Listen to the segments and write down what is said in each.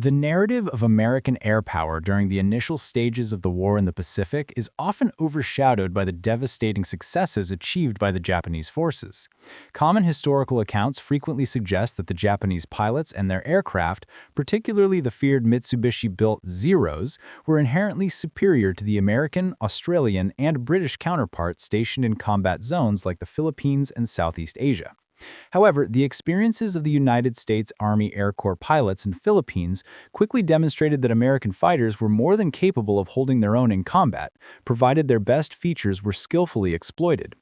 The narrative of American air power during the initial stages of the war in the Pacific is often overshadowed by the devastating successes achieved by the Japanese forces. Common historical accounts frequently suggest that the Japanese pilots and their aircraft, particularly the feared Mitsubishi-built Zeros, were inherently superior to the American, Australian, and British counterparts stationed in combat zones like the Philippines and Southeast Asia. However, the experiences of the United States Army Air Corps pilots in Philippines quickly demonstrated that American fighters were more than capable of holding their own in combat, provided their best features were skillfully exploited.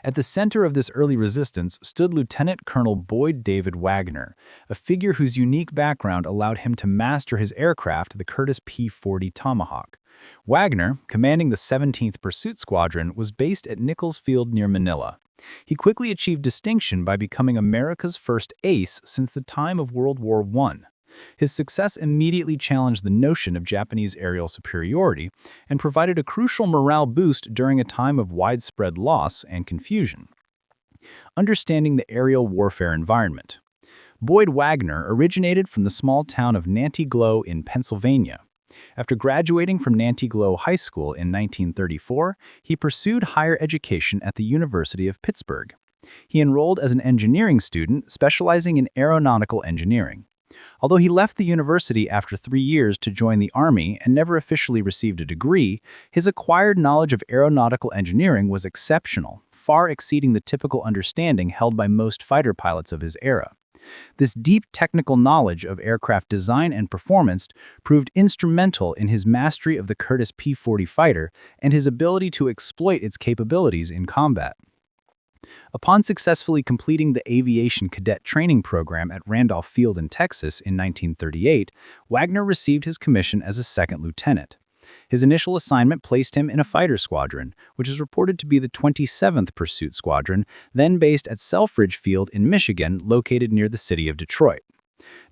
At the center of this early resistance stood Lieutenant Colonel Boyd David Wagner, a figure whose unique background allowed him to master his aircraft, the Curtiss P-40 Tomahawk. Wagner, commanding the 17th Pursuit Squadron, was based at Nichols Field near Manila. He quickly achieved distinction by becoming America's first ace since the time of World War I. His success immediately challenged the notion of Japanese aerial superiority and provided a crucial morale boost during a time of widespread loss and confusion. Understanding the aerial warfare environment. Boyd Wagner originated from the small town of Nantiglow in Pennsylvania. After graduating from Nantiglow High School in 1934, he pursued higher education at the University of Pittsburgh. He enrolled as an engineering student specializing in aeronautical engineering. Although he left the university after 3 years to join the Army and never officially received a degree, his acquired knowledge of aeronautical engineering was exceptional, far exceeding the typical understanding held by most fighter pilots of his era. This deep technical knowledge of aircraft design and performance proved instrumental in his mastery of the Curtiss P-40 fighter and his ability to exploit its capabilities in combat. Upon successfully completing the Aviation Cadet Training Program at Randolph Field in Texas in 1938, Wagner received his commission as a second lieutenant. His initial assignment placed him in a fighter squadron, which is reported to be the 27th Pursuit Squadron, then based at Selfridge Field in Michigan, located near the city of Detroit.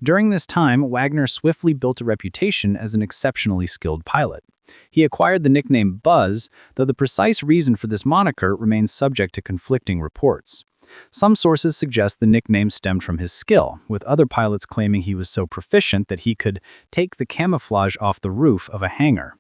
During this time, Wagner swiftly built a reputation as an exceptionally skilled pilot. He acquired the nickname Buzz, though the precise reason for this moniker remains subject to conflicting reports. Some sources suggest the nickname stemmed from his skill, with other pilots claiming he was so proficient that he could take the camouflage off the roof of a hangar.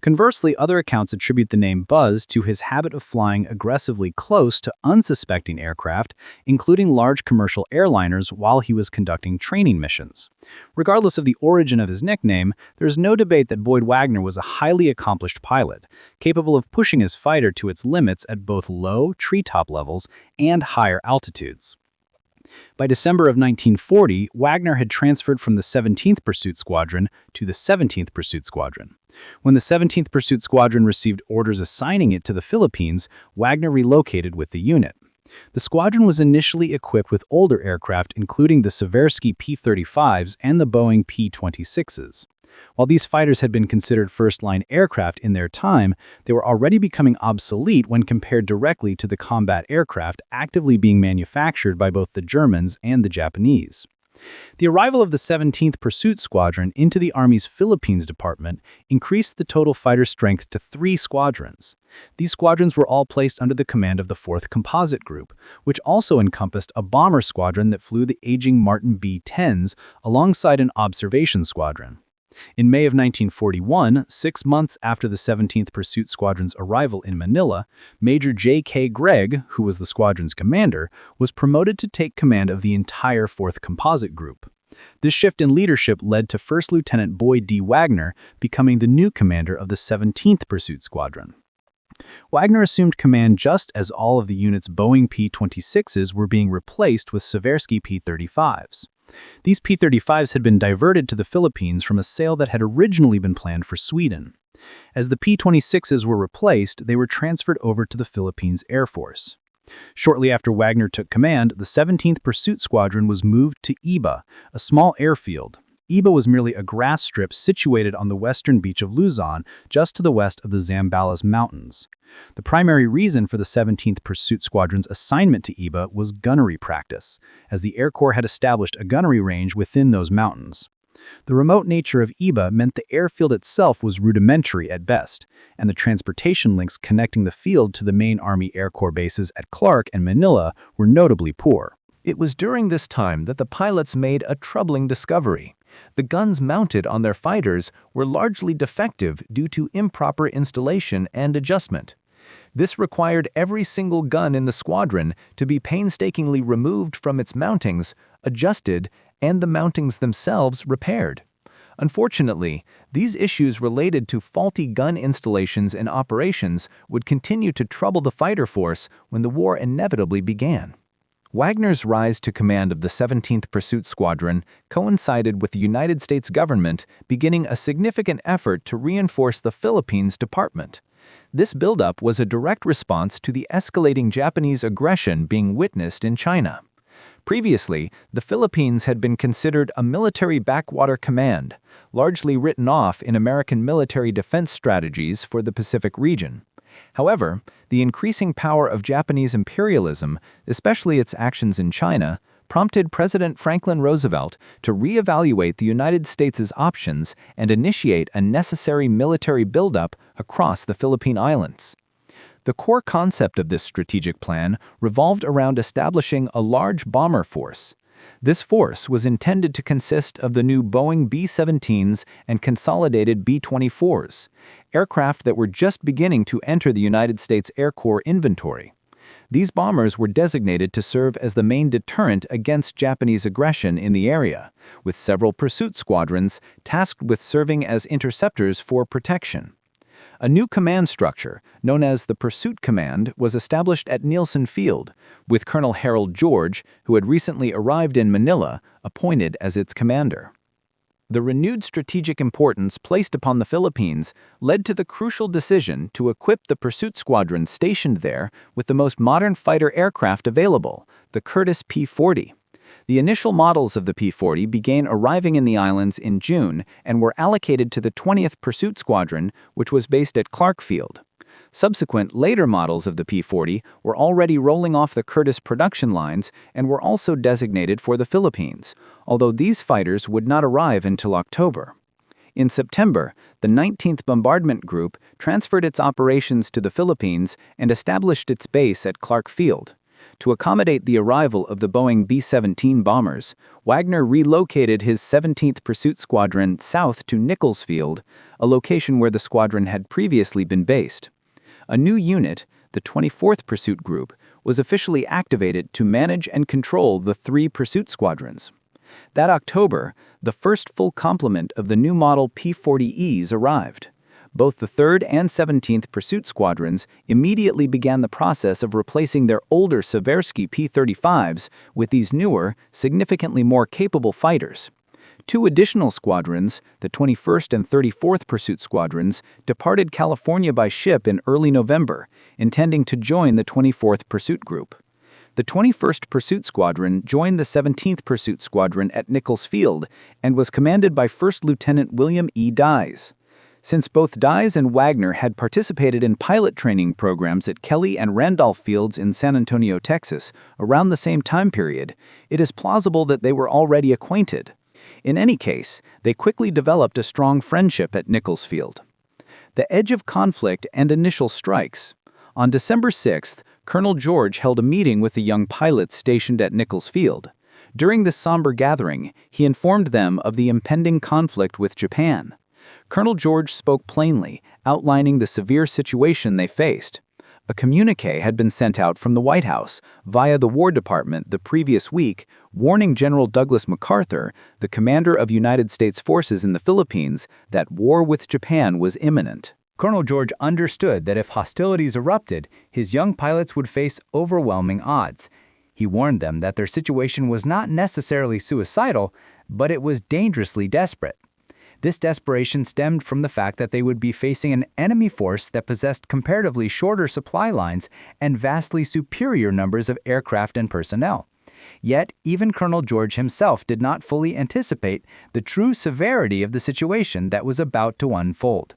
Conversely, other accounts attribute the name Buzz to his habit of flying aggressively close to unsuspecting aircraft, including large commercial airliners, while he was conducting training missions. Regardless of the origin of his nickname, there is no debate that Boyd Wagner was a highly accomplished pilot, capable of pushing his fighter to its limits at both low, treetop levels and higher altitudes. By December of 1940, Wagner had transferred from the 17th Pursuit Squadron to the 17th Pursuit Squadron. When the 17th Pursuit Squadron received orders assigning it to the Philippines, Wagner relocated with the unit. The squadron was initially equipped with older aircraft, including the Seversky P-35s and the Boeing P-26s. While these fighters had been considered first-line aircraft in their time, they were already becoming obsolete when compared directly to the combat aircraft actively being manufactured by both the Germans and the Japanese. The arrival of the 17th Pursuit Squadron into the Army's Philippines Department increased the total fighter strength to 3 squadrons. These squadrons were all placed under the command of the 4th Composite Group, which also encompassed a bomber squadron that flew the aging Martin B-10s alongside an observation squadron. In May of 1941, 6 months after the 17th Pursuit Squadron's arrival in Manila, Major J.K. Gregg, who was the squadron's commander, was promoted to take command of the entire 4th Composite Group. This shift in leadership led to First Lieutenant Boyd D. Wagner becoming the new commander of the 17th Pursuit Squadron. Wagner assumed command just as all of the unit's Boeing P-26s were being replaced with Seversky P-35s. These P-35s had been diverted to the Philippines from a sale that had originally been planned for Sweden. As the P-26s were replaced, they were transferred over to the Philippines Air Force. Shortly after Wagner took command, the 17th Pursuit Squadron was moved to Iba, a small airfield. Iba was merely a grass strip situated on the western beach of Luzon, just to the west of the Zambales Mountains. The primary reason for the 17th Pursuit Squadron's assignment to Iba was gunnery practice, as the Air Corps had established a gunnery range within those mountains. The remote nature of Iba meant the airfield itself was rudimentary at best, and the transportation links connecting the field to the main Army Air Corps bases at Clark and Manila were notably poor. It was during this time that the pilots made a troubling discovery. The guns mounted on their fighters were largely defective due to improper installation and adjustment. This required every single gun in the squadron to be painstakingly removed from its mountings, adjusted, and the mountings themselves repaired. Unfortunately, these issues related to faulty gun installations and operations would continue to trouble the fighter force when the war inevitably began. Wagner's rise to command of the 17th Pursuit Squadron coincided with the United States government beginning a significant effort to reinforce the Philippines Department. This buildup was a direct response to the escalating Japanese aggression being witnessed in China. Previously, the Philippines had been considered a military backwater command, largely written off in American military defense strategies for the Pacific region. However, the increasing power of Japanese imperialism, especially its actions in China, prompted President Franklin Roosevelt to reevaluate the United States' options and initiate a necessary military buildup across the Philippine Islands. The core concept of this strategic plan revolved around establishing a large bomber force. This force was intended to consist of the new Boeing B-17s and consolidated B-24s, aircraft that were just beginning to enter the United States Air Corps inventory. These bombers were designated to serve as the main deterrent against Japanese aggression in the area, with several pursuit squadrons tasked with serving as interceptors for protection. A new command structure, known as the Pursuit Command, was established at Nielsen Field, with Colonel Harold George, who had recently arrived in Manila, appointed as its commander. The renewed strategic importance placed upon the Philippines led to the crucial decision to equip the pursuit squadron stationed there with the most modern fighter aircraft available, the Curtiss P-40. The initial models of the P-40 began arriving in the islands in June and were allocated to the 20th Pursuit Squadron, which was based at Clark Field. Subsequent later models of the P-40 were already rolling off the Curtiss production lines and were also designated for the Philippines, although these fighters would not arrive until October. In September, the 19th Bombardment Group transferred its operations to the Philippines and established its base at Clark Field. To accommodate the arrival of the Boeing B-17 bombers, Wagner relocated his 17th Pursuit Squadron south to Nichols Field, a location where the squadron had previously been based. A new unit, the 24th Pursuit Group, was officially activated to manage and control the 3 pursuit squadrons. That October, the first full complement of the new model P-40Es arrived. Both the 3rd and 17th Pursuit Squadrons immediately began the process of replacing their older Seversky P-35s with these newer, significantly more capable fighters. 2 additional squadrons, the 21st and 34th Pursuit Squadrons, departed California by ship in early November, intending to join the 24th Pursuit Group. The 21st Pursuit Squadron joined the 17th Pursuit Squadron at Nichols Field and was commanded by First Lieutenant William E. Dyes. Since both Dyes and Wagner had participated in pilot training programs at Kelly and Randolph Fields in San Antonio, Texas, around the same time period, it is plausible that they were already acquainted. In any case, they quickly developed a strong friendship at Nichols Field. The edge of conflict and initial strikes. On December 6th, Colonel George held a meeting with the young pilots stationed at Nichols Field. During this somber gathering, he informed them of the impending conflict with Japan. Colonel George spoke plainly, outlining the severe situation they faced. A communique had been sent out from the White House via the War Department the previous week, warning General Douglas MacArthur, the commander of United States forces in the Philippines, that war with Japan was imminent. Colonel George understood that if hostilities erupted, his young pilots would face overwhelming odds. He warned them that their situation was not necessarily suicidal, but it was dangerously desperate. This desperation stemmed from the fact that they would be facing an enemy force that possessed comparatively shorter supply lines and vastly superior numbers of aircraft and personnel. Yet, even Colonel George himself did not fully anticipate the true severity of the situation that was about to unfold.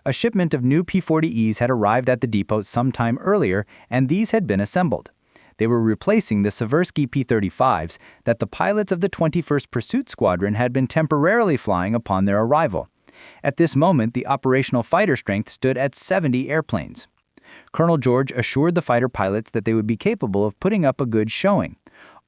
A shipment of new P-40Es had arrived at the depot sometime earlier, and these had been assembled. They were replacing the Seversky P-35s that the pilots of the 21st Pursuit Squadron had been temporarily flying upon their arrival. At this moment, the operational fighter strength stood at 70 airplanes. Colonel George assured the fighter pilots that they would be capable of putting up a good showing.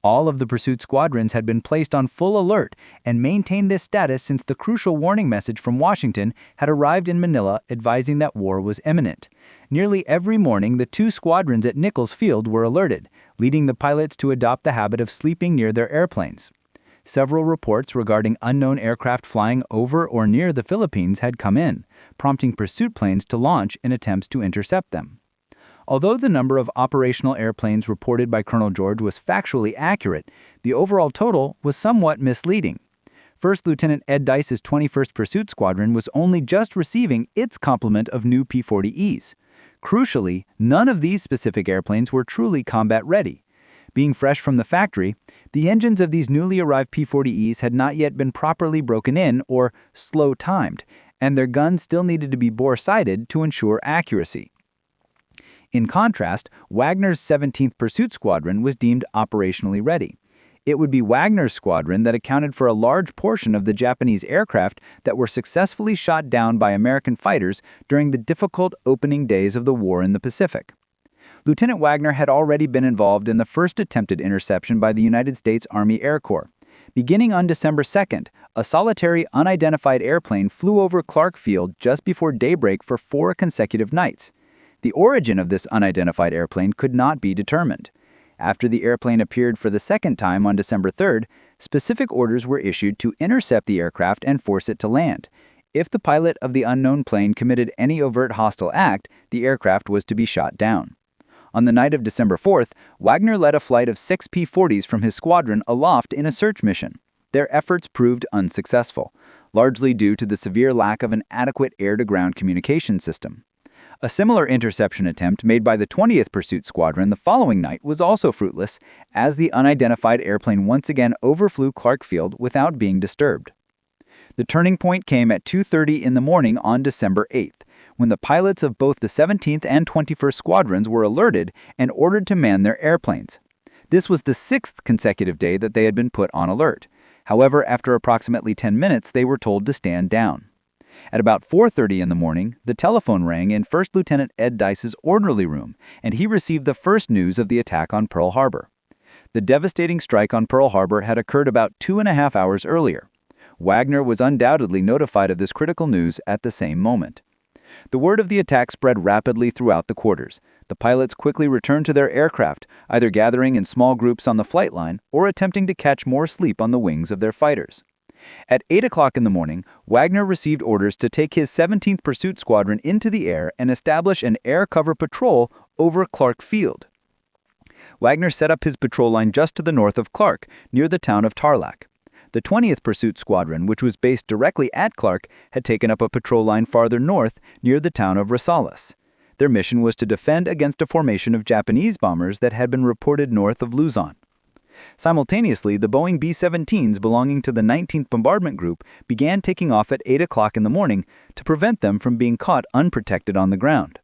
All of the pursuit squadrons had been placed on full alert and maintained this status since the crucial warning message from Washington had arrived in Manila advising that war was imminent. Nearly every morning, the 2 squadrons at Nichols Field were alerted, leading the pilots to adopt the habit of sleeping near their airplanes. Several reports regarding unknown aircraft flying over or near the Philippines had come in, prompting pursuit planes to launch in attempts to intercept them. Although the number of operational airplanes reported by Colonel George was factually accurate, the overall total was somewhat misleading. First Lieutenant Ed Dice's 21st Pursuit Squadron was only just receiving its complement of new P-40Es. Crucially, none of these specific airplanes were truly combat-ready. Being fresh from the factory, the engines of these newly arrived P-40Es had not yet been properly broken in or slow-timed, and their guns still needed to be bore-sighted to ensure accuracy. In contrast, Wagner's 17th Pursuit Squadron was deemed operationally ready. It would be Wagner's squadron that accounted for a large portion of the Japanese aircraft that were successfully shot down by American fighters during the difficult opening days of the war in the Pacific. Lieutenant Wagner had already been involved in the first attempted interception by the United States Army Air Corps. Beginning on December 2nd, a solitary unidentified airplane flew over Clark Field just before daybreak for 4 consecutive nights. The origin of this unidentified airplane could not be determined. After the airplane appeared for the second time on December 3rd, specific orders were issued to intercept the aircraft and force it to land. If the pilot of the unknown plane committed any overt hostile act, the aircraft was to be shot down. On the night of December 4th, Wagner led a flight of 6 P-40s from his squadron aloft in a search mission. Their efforts proved unsuccessful, largely due to the severe lack of an adequate air-to-ground communication system. A similar interception attempt made by the 20th Pursuit Squadron the following night was also fruitless, as the unidentified airplane once again overflew Clark Field without being disturbed. The turning point came at 2:30 in the morning on December 8th, when the pilots of both the 17th and 21st Squadrons were alerted and ordered to man their airplanes. This was the 6th consecutive day that they had been put on alert. However, after approximately 10 minutes, they were told to stand down. At about 4:30 in the morning, the telephone rang in First Lieutenant Ed Dice's orderly room, and he received the first news of the attack on Pearl Harbor. The devastating strike on Pearl Harbor had occurred about 2.5 hours earlier. Wagner was undoubtedly notified of this critical news at the same moment. The word of the attack spread rapidly throughout the quarters. The pilots quickly returned to their aircraft, either gathering in small groups on the flight line or attempting to catch more sleep on the wings of their fighters. At 8 o'clock in the morning, Wagner received orders to take his 17th Pursuit Squadron into the air and establish an air cover patrol over Clark Field. Wagner set up his patrol line just to the north of Clark, near the town of Tarlac. The 20th Pursuit Squadron, which was based directly at Clark, had taken up a patrol line farther north, near the town of Rosales. Their mission was to defend against a formation of Japanese bombers that had been reported north of Luzon. Simultaneously, the Boeing B-17s belonging to the 19th Bombardment Group began taking off at 8 o'clock in the morning to prevent them from being caught unprotected on the ground.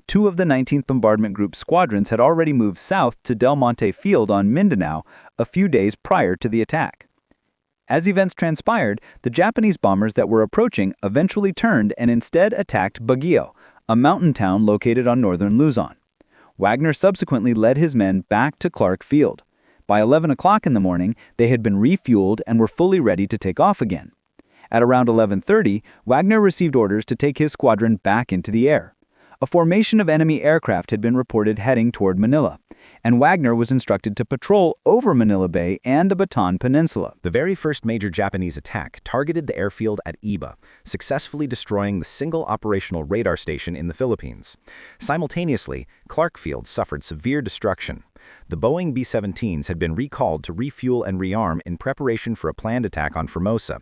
2 of the 19th Bombardment Group's squadrons had already moved south to Del Monte Field on Mindanao a few days prior to the attack. As events transpired, the Japanese bombers that were approaching eventually turned and instead attacked Baguio, a mountain town located on northern Luzon. Wagner subsequently led his men back to Clark Field. By 11 o'clock in the morning, they had been refueled and were fully ready to take off again. At around 11:30, Wagner received orders to take his squadron back into the air. A formation of enemy aircraft had been reported heading toward Manila, and Wagner was instructed to patrol over Manila Bay and the Bataan Peninsula. The very first major Japanese attack targeted the airfield at Iba, successfully destroying the single operational radar station in the Philippines. Simultaneously, Clark Field suffered severe destruction. The Boeing B-17s had been recalled to refuel and rearm in preparation for a planned attack on Formosa.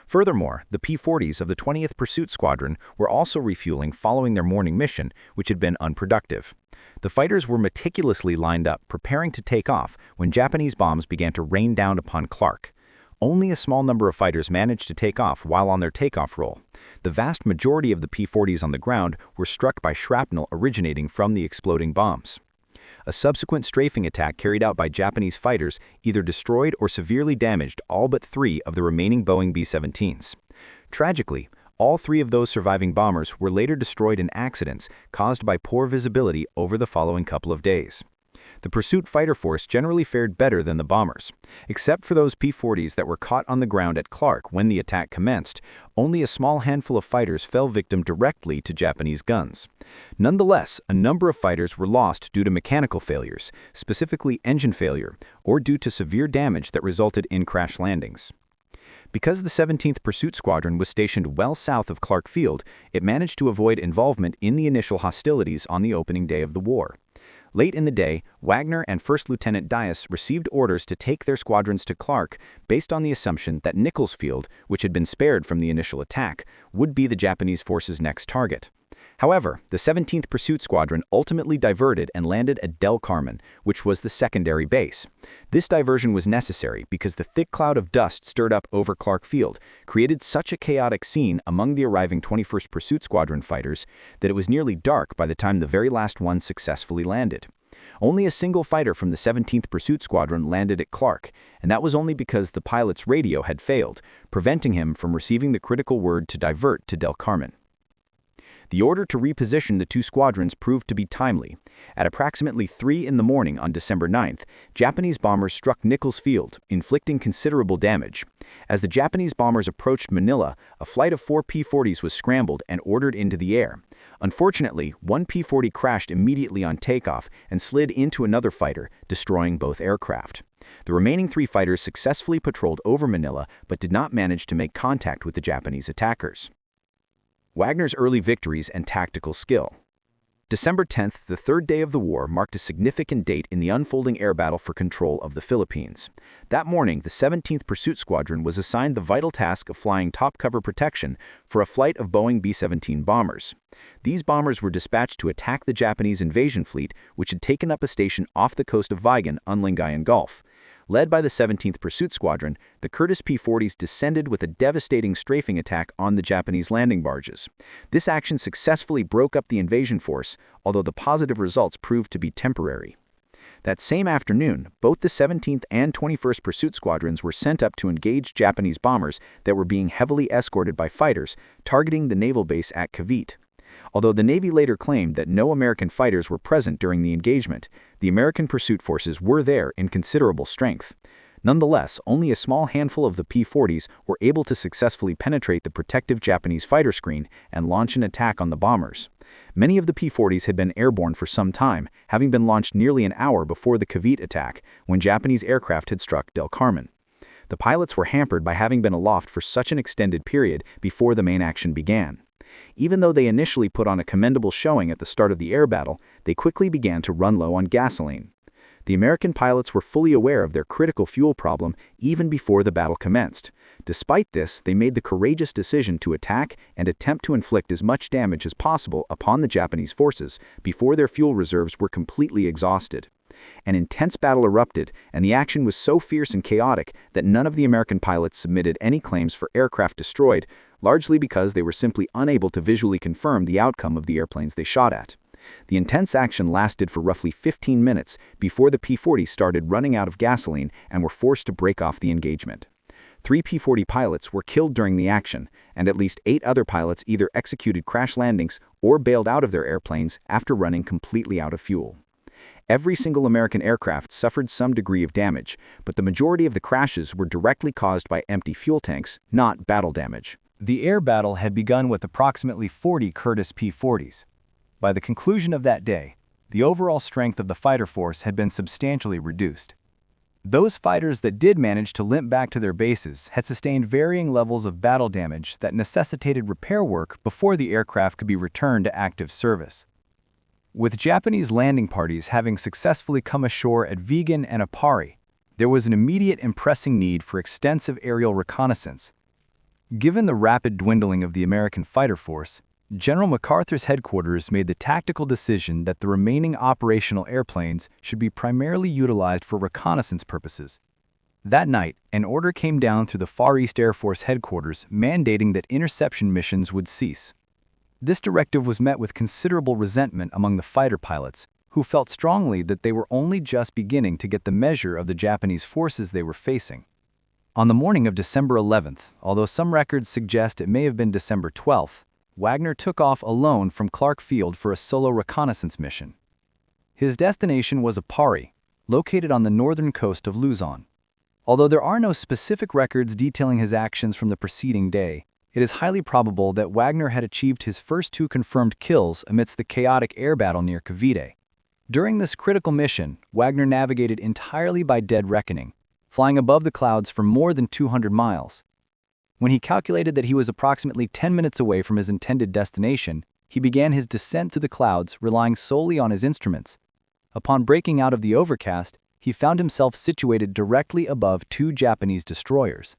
Furthermore, the P-40s of the 20th Pursuit Squadron were also refueling following their morning mission, which had been unproductive. The fighters were meticulously lined up, preparing to take off when Japanese bombs began to rain down upon Clark. Only a small number of fighters managed to take off while on their takeoff roll. The vast majority of the P-40s on the ground were struck by shrapnel originating from the exploding bombs. A subsequent strafing attack carried out by Japanese fighters either destroyed or severely damaged all but 3 of the remaining Boeing B-17s. Tragically, all 3 of those surviving bombers were later destroyed in accidents caused by poor visibility over the following couple of days. The pursuit fighter force generally fared better than the bombers. Except for those P-40s that were caught on the ground at Clark when the attack commenced, only a small handful of fighters fell victim directly to Japanese guns. Nonetheless, a number of fighters were lost due to mechanical failures, specifically engine failure, or due to severe damage that resulted in crash landings. Because the 17th Pursuit Squadron was stationed well south of Clark Field, it managed to avoid involvement in the initial hostilities on the opening day of the war. Late in the day, Wagner and First Lieutenant Dias received orders to take their squadrons to Clark based on the assumption that Nichols Field, which had been spared from the initial attack, would be the Japanese forces' next target. However, the 17th Pursuit Squadron ultimately diverted and landed at Del Carmen, which was the secondary base. This diversion was necessary because the thick cloud of dust stirred up over Clark Field created such a chaotic scene among the arriving 21st Pursuit Squadron fighters that it was nearly dark by the time the very last one successfully landed. Only a single fighter from the 17th Pursuit Squadron landed at Clark, and that was only because the pilot's radio had failed, preventing him from receiving the critical word to divert to Del Carmen. The order to reposition the two squadrons proved to be timely. At approximately 3 in the morning on December 9th, Japanese bombers struck Nichols Field, inflicting considerable damage. As the Japanese bombers approached Manila, a flight of 4 P-40s was scrambled and ordered into the air. Unfortunately, one P-40 crashed immediately on takeoff and slid into another fighter, destroying both aircraft. The remaining 3 fighters successfully patrolled over Manila but did not manage to make contact with the Japanese attackers. Wagner's early victories and tactical skill. December 10th, the third day of the war, marked a significant date in the unfolding air battle for control of the Philippines. That morning, the 17th Pursuit Squadron was assigned the vital task of flying top cover protection for a flight of Boeing B-17 bombers. These bombers were dispatched to attack the Japanese invasion fleet, which had taken up a station off the coast of Vigan on Lingayen Gulf. Led by the 17th Pursuit Squadron, the Curtiss P-40s descended with a devastating strafing attack on the Japanese landing barges. This action successfully broke up the invasion force, although the positive results proved to be temporary. That same afternoon, both the 17th and 21st Pursuit Squadrons were sent up to engage Japanese bombers that were being heavily escorted by fighters, targeting the naval base at Cavite. Although the Navy later claimed that no American fighters were present during the engagement, the American pursuit forces were there in considerable strength. Nonetheless, only a small handful of the P-40s were able to successfully penetrate the protective Japanese fighter screen and launch an attack on the bombers. Many of the P-40s had been airborne for some time, having been launched nearly an hour before the Cavite attack, when Japanese aircraft had struck Del Carmen. The pilots were hampered by having been aloft for such an extended period before the main action began. Even though they initially put on a commendable showing at the start of the air battle, they quickly began to run low on gasoline. The American pilots were fully aware of their critical fuel problem even before the battle commenced. Despite this, they made the courageous decision to attack and attempt to inflict as much damage as possible upon the Japanese forces before their fuel reserves were completely exhausted. An intense battle erupted, and the action was so fierce and chaotic that none of the American pilots submitted any claims for aircraft destroyed, largely because they were simply unable to visually confirm the outcome of the airplanes they shot at. The intense action lasted for roughly 15 minutes before the P-40 started running out of gasoline and were forced to break off the engagement. 3 P-40 pilots were killed during the action, and at least 8 other pilots either executed crash landings or bailed out of their airplanes after running completely out of fuel. Every single American aircraft suffered some degree of damage, but the majority of the crashes were directly caused by empty fuel tanks, not battle damage. The air battle had begun with approximately 40 Curtiss P-40s. By the conclusion of that day, the overall strength of the fighter force had been substantially reduced. Those fighters that did manage to limp back to their bases had sustained varying levels of battle damage that necessitated repair work before the aircraft could be returned to active service. With Japanese landing parties having successfully come ashore at Vigan and Apari, there was an immediate and pressing need for extensive aerial reconnaissance. Given the rapid dwindling of the American fighter force, General MacArthur's headquarters made the tactical decision that the remaining operational airplanes should be primarily utilized for reconnaissance purposes. That night, an order came down through the Far East Air Force headquarters mandating that interception missions would cease. This directive was met with considerable resentment among the fighter pilots, who felt strongly that they were only just beginning to get the measure of the Japanese forces they were facing. On the morning of December 11th, although some records suggest it may have been December 12th, Wagner took off alone from Clark Field for a solo reconnaissance mission. His destination was Apari, located on the northern coast of Luzon. Although there are no specific records detailing his actions from the preceding day, it is highly probable that Wagner had achieved his first 2 confirmed kills amidst the chaotic air battle near Cavite. During this critical mission, Wagner navigated entirely by dead reckoning, flying above the clouds for more than 200 miles. When he calculated that he was approximately 10 minutes away from his intended destination, he began his descent through the clouds, relying solely on his instruments. Upon breaking out of the overcast, he found himself situated directly above 2 Japanese destroyers.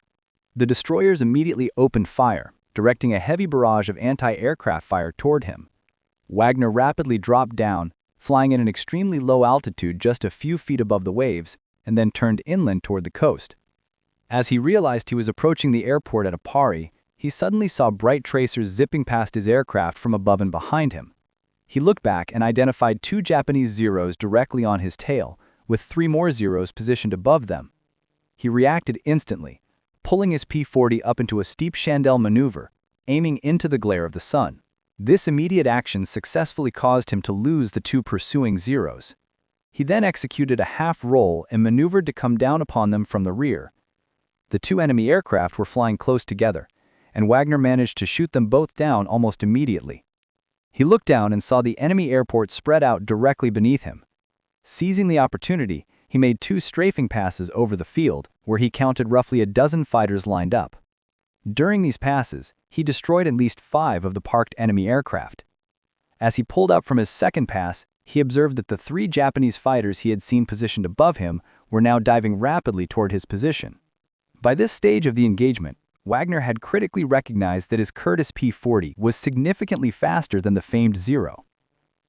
The destroyers immediately opened fire, directing a heavy barrage of anti-aircraft fire toward him. Wagner rapidly dropped down, flying at an extremely low altitude just a few feet above the waves, and then turned inland toward the coast. As he realized he was approaching the airport at Apari, he suddenly saw bright tracers zipping past his aircraft from above and behind him. He looked back and identified 2 Japanese Zeros directly on his tail, with 3 more Zeros positioned above them. He reacted instantly, pulling his P-40 up into a steep chandelle maneuver, aiming into the glare of the sun. This immediate action successfully caused him to lose the 2 pursuing Zeros. He then executed a half roll and maneuvered to come down upon them from the rear. The 2 enemy aircraft were flying close together, and Wagner managed to shoot them both down almost immediately. He looked down and saw the enemy airport spread out directly beneath him. Seizing the opportunity, he made 2 strafing passes over the field, where he counted roughly a dozen fighters lined up. During these passes, he destroyed at least 5 of the parked enemy aircraft. As he pulled up from his second pass, he observed that the 3 Japanese fighters he had seen positioned above him were now diving rapidly toward his position. By this stage of the engagement, Wagner had critically recognized that his Curtiss P-40 was significantly faster than the famed Zero.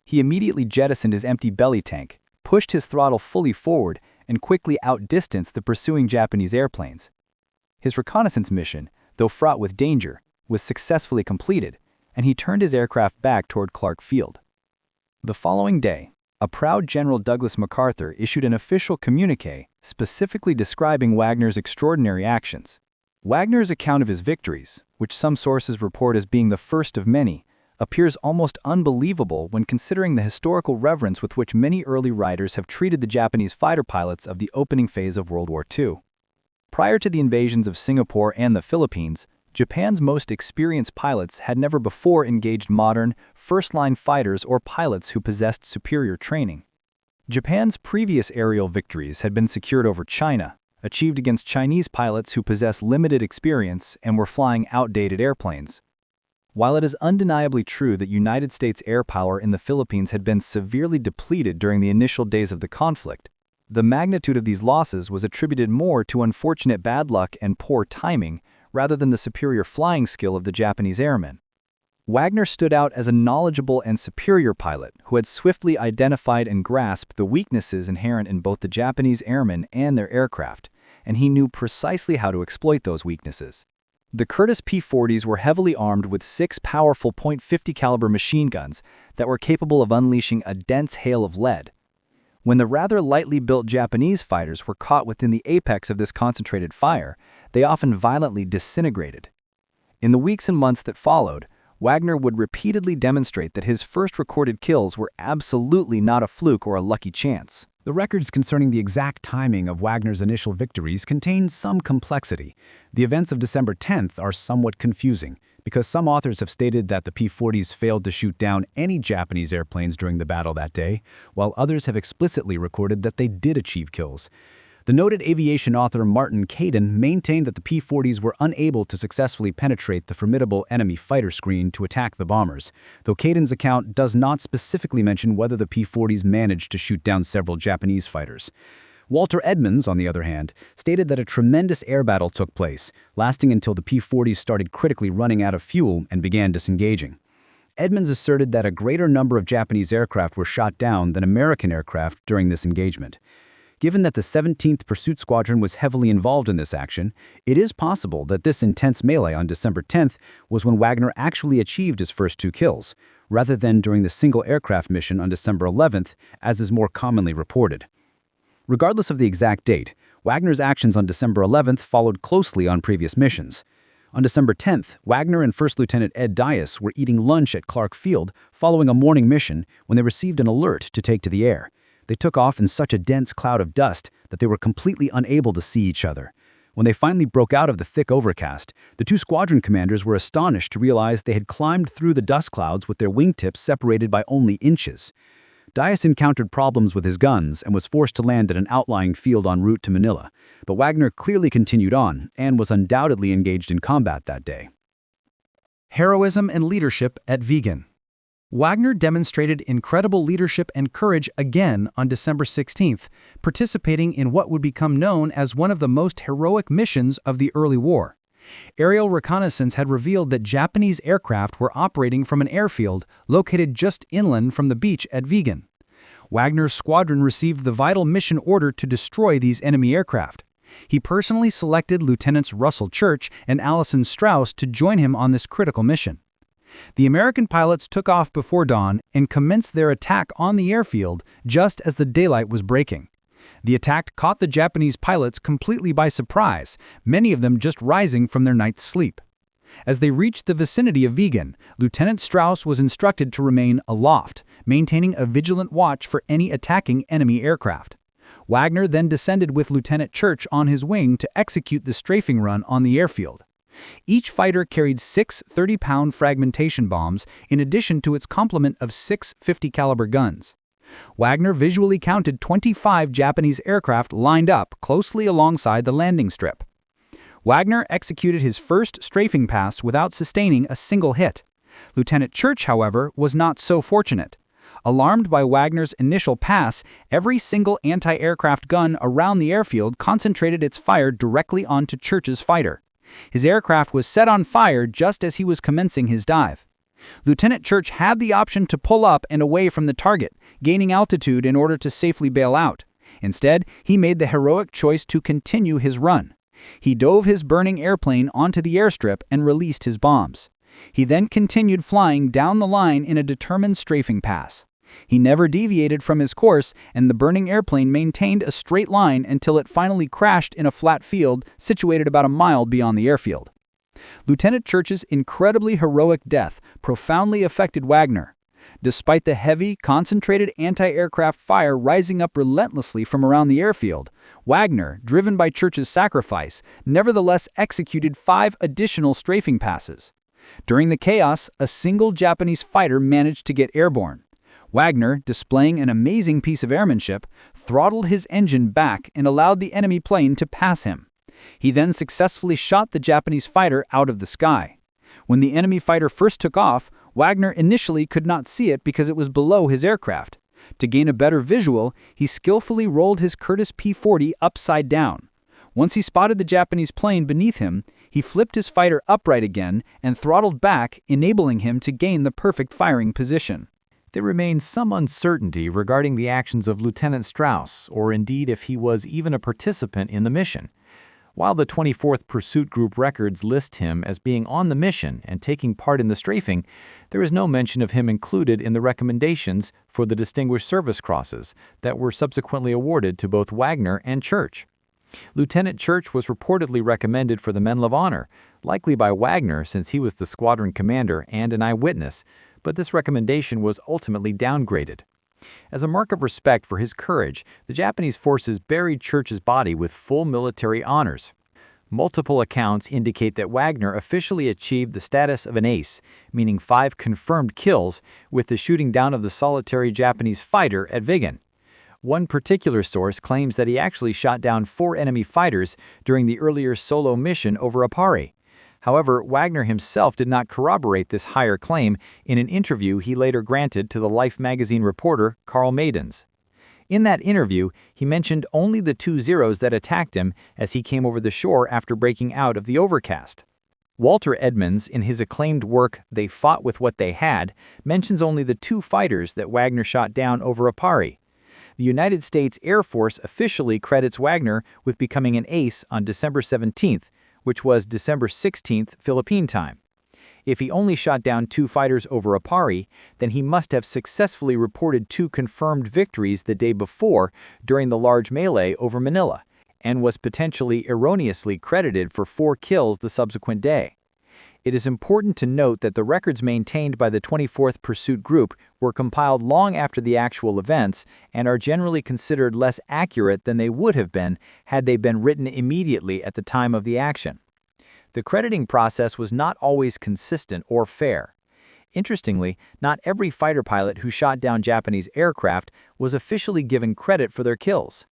He immediately jettisoned his empty belly tank, pushed his throttle fully forward, and quickly outdistanced the pursuing Japanese airplanes. His reconnaissance mission, though fraught with danger, was successfully completed, and he turned his aircraft back toward Clark Field. The following day, a proud General Douglas MacArthur issued an official communiqué specifically describing Wagner's extraordinary actions. Wagner's account of his victories, which some sources report as being the first of many, appears almost unbelievable when considering the historical reverence with which many early writers have treated the Japanese fighter pilots of the opening phase of World War II. Prior to the invasions of Singapore and the Philippines, Japan's most experienced pilots had never before engaged modern, first-line fighters or pilots who possessed superior training. Japan's previous aerial victories had been secured over China, achieved against Chinese pilots who possessed limited experience and were flying outdated airplanes. While it is undeniably true that United States air power in the Philippines had been severely depleted during the initial days of the conflict, the magnitude of these losses was attributed more to unfortunate bad luck and poor timing rather than the superior flying skill of the Japanese airmen. Wagner stood out as a knowledgeable and superior pilot who had swiftly identified and grasped the weaknesses inherent in both the Japanese airmen and their aircraft, and he knew precisely how to exploit those weaknesses. The Curtiss P-40s were heavily armed with 6 powerful .50 caliber machine guns that were capable of unleashing a dense hail of lead. When the rather lightly built Japanese fighters were caught within the apex of this concentrated fire, they often violently disintegrated. In the weeks and months that followed, Wagner would repeatedly demonstrate that his first recorded kills were absolutely not a fluke or a lucky chance. The records concerning the exact timing of Wagner's initial victories contain some complexity. The events of December 10th are somewhat confusing, because some authors have stated that the P-40s failed to shoot down any Japanese airplanes during the battle that day, while others have explicitly recorded that they did achieve kills. The noted aviation author Martin Caden maintained that the P-40s were unable to successfully penetrate the formidable enemy fighter screen to attack the bombers, though Caden's account does not specifically mention whether the P-40s managed to shoot down several Japanese fighters. Walter Edmonds, on the other hand, stated that a tremendous air battle took place, lasting until the P-40s started critically running out of fuel and began disengaging. Edmonds asserted that a greater number of Japanese aircraft were shot down than American aircraft during this engagement. Given that the 17th Pursuit Squadron was heavily involved in this action, it is possible that this intense melee on December 10th was when Wagner actually achieved his first 2 kills, rather than during the single aircraft mission on December 11th, as is more commonly reported. Regardless of the exact date, Wagner's actions on December 11th followed closely on previous missions. On December 10th, Wagner and First Lieutenant Ed Dias were eating lunch at Clark Field following a morning mission when they received an alert to take to the air. They took off in such a dense cloud of dust that they were completely unable to see each other. When they finally broke out of the thick overcast, the two squadron commanders were astonished to realize they had climbed through the dust clouds with their wingtips separated by only inches. Dias encountered problems with his guns and was forced to land at an outlying field en route to Manila, but Wagner clearly continued on and was undoubtedly engaged in combat that day. Heroism and leadership at Vigan. Wagner demonstrated incredible leadership and courage again on December 16th, participating in what would become known as one of the most heroic missions of the early war. Aerial reconnaissance had revealed that Japanese aircraft were operating from an airfield located just inland from the beach at Vigan. Wagner's squadron received the vital mission order to destroy these enemy aircraft. He personally selected Lieutenants Russell Church and Allison Strauss to join him on this critical mission. The American pilots took off before dawn and commenced their attack on the airfield just as the daylight was breaking. The attack caught the Japanese pilots completely by surprise, many of them just rising from their night's sleep. As they reached the vicinity of Vigan, Lieutenant Strauss was instructed to remain aloft, maintaining a vigilant watch for any attacking enemy aircraft. Wagner then descended with Lieutenant Church on his wing to execute the strafing run on the airfield. Each fighter carried 6 30-pound fragmentation bombs in addition to its complement of 6 50-caliber guns. Wagner visually counted 25 Japanese aircraft lined up closely alongside the landing strip. Wagner executed his first strafing pass without sustaining a single hit. Lieutenant Church, however, was not so fortunate. Alarmed by Wagner's initial pass, every single anti-aircraft gun around the airfield concentrated its fire directly onto Church's fighter. His aircraft was set on fire just as he was commencing his dive. Lieutenant Church had the option to pull up and away from the target, gaining altitude in order to safely bail out. Instead, he made the heroic choice to continue his run. He dove his burning airplane onto the airstrip and released his bombs. He then continued flying down the line in a determined strafing pass. He never deviated from his course, and the burning airplane maintained a straight line until it finally crashed in a flat field situated about a mile beyond the airfield. Lieutenant Church's incredibly heroic death profoundly affected Wagner. Despite the heavy, concentrated anti-aircraft fire rising up relentlessly from around the airfield, Wagner, driven by Church's sacrifice, nevertheless executed 5 additional strafing passes. During the chaos, a single Japanese fighter managed to get airborne. Wagner, displaying an amazing piece of airmanship, throttled his engine back and allowed the enemy plane to pass him. He then successfully shot the Japanese fighter out of the sky. When the enemy fighter first took off, Wagner initially could not see it because it was below his aircraft. To gain a better visual, he skillfully rolled his Curtiss P-40 upside down. Once he spotted the Japanese plane beneath him, he flipped his fighter upright again and throttled back, enabling him to gain the perfect firing position. There remains some uncertainty regarding the actions of Lieutenant Strauss, or indeed if he was even a participant in the mission. While the 24th Pursuit Group records list him as being on the mission and taking part in the strafing, there is no mention of him included in the recommendations for the Distinguished Service Crosses that were subsequently awarded to both Wagner and Church. Lieutenant Church was reportedly recommended for the Medal of Honor, likely by Wagner since he was the squadron commander and an eyewitness, but this recommendation was ultimately downgraded. As a mark of respect for his courage, the Japanese forces buried Church's body with full military honors. Multiple accounts indicate that Wagner officially achieved the status of an ace, meaning 5 confirmed kills, with the shooting down of the solitary Japanese fighter at Vigan. One particular source claims that he actually shot down 4 enemy fighters during the earlier solo mission over Apari. However, Wagner himself did not corroborate this higher claim in an interview he later granted to the Life magazine reporter Carl Maidens. In that interview, he mentioned only the 2 Zeros that attacked him as he came over the shore after breaking out of the overcast. Walter Edmonds, in his acclaimed work They Fought with What They Had, mentions only the 2 fighters that Wagner shot down over Apari. The United States Air Force officially credits Wagner with becoming an ace on December 17th, which was December 16th Philippine time. If he only shot down 2 fighters over Apari, then he must have successfully reported 2 confirmed victories the day before during the large melee over Manila, and was potentially erroneously credited for 4 kills the subsequent day. It is important to note that the records maintained by the 24th Pursuit Group were compiled long after the actual events and are generally considered less accurate than they would have been had they been written immediately at the time of the action. The crediting process was not always consistent or fair. Interestingly, not every fighter pilot who shot down Japanese aircraft was officially given credit for their kills.